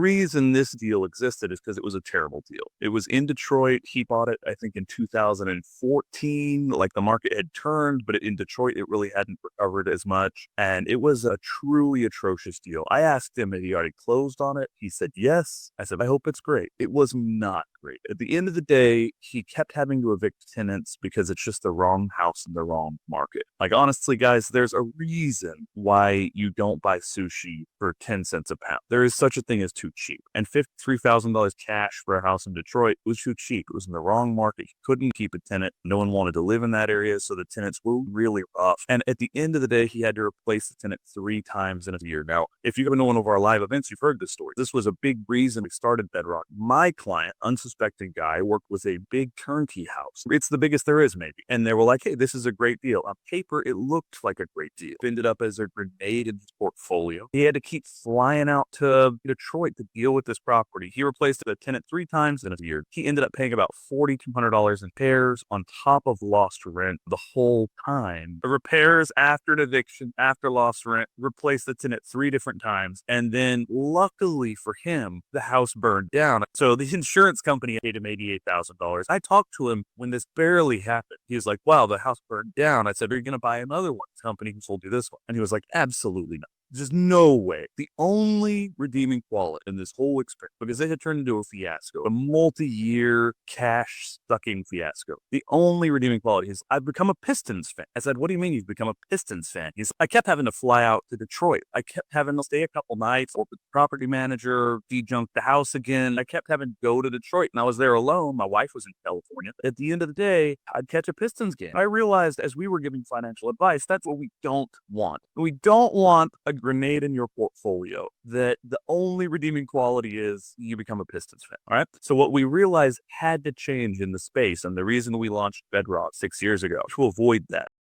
reason this deal existed is because it was a terrible deal. It was in Detroit. He bought it, I think, in 2014. Like the market had turned, but in Detroit, it really hadn't recovered as much. And it was a truly atrocious deal. I asked him if he already closed on it. He said yes. I said, I hope it's great. It was not great. At the end of the day, he kept having to evict tenants because it's just the wrong house in the wrong market. Like, honestly, guys, there's a reason why you don't buy sushi for 10 cents a pound. There is such a thing as too cheap. And $53,000 cash for a house in Detroit was too cheap. It was in the wrong market. He couldn't keep a tenant. No one wanted to live in that area, so the tenants were really rough. And at the end of the day, he had to replace the tenant 3 times in a year. Now, if you've been to one of our live events, you've heard this story. This was a big reason we started Bedrock. My client, unsuspecting guy, worked with a big turnkey house. It's the biggest there is, maybe. And they were like, hey, this is a great deal. On paper, it looked like a great deal. It ended up as a grenade in his portfolio. He had to keep flying out to Detroit to deal with this property. He replaced a tenant 3 times in a year. He ended up paying about $4,200 in repairs on top of lost rent the whole time. The repairs after an eviction, after lost rent, replaced the tenant 3 different times. And then luckily for him, the house burned down. So the insurance company paid him $88,000. I talked to him when this barely happened. He was like, wow, the house burned down. I said, are you going to buy another one? The company who sold you this one. And he was like, absolutely not. Just no way. The only redeeming quality in this whole experience, because it had turned into a fiasco, a multi-year cash-sucking fiasco. The only redeeming quality is I've become a Pistons fan. I said, what do you mean you've become a Pistons fan? I kept having to fly out to Detroit. I kept having to stay a couple nights, or the property manager dejunked the house again. I kept having to go to Detroit, and I was there alone. My wife was in California. At the end of the day, I'd catch a Pistons game. I realized as we were giving financial advice, that's what we don't want. We don't want a grenade in your portfolio that the only redeeming quality is you become a Pistons fan. All right. So what we realized had to change in the space, and the reason we launched Bedrock 6 years ago to avoid that.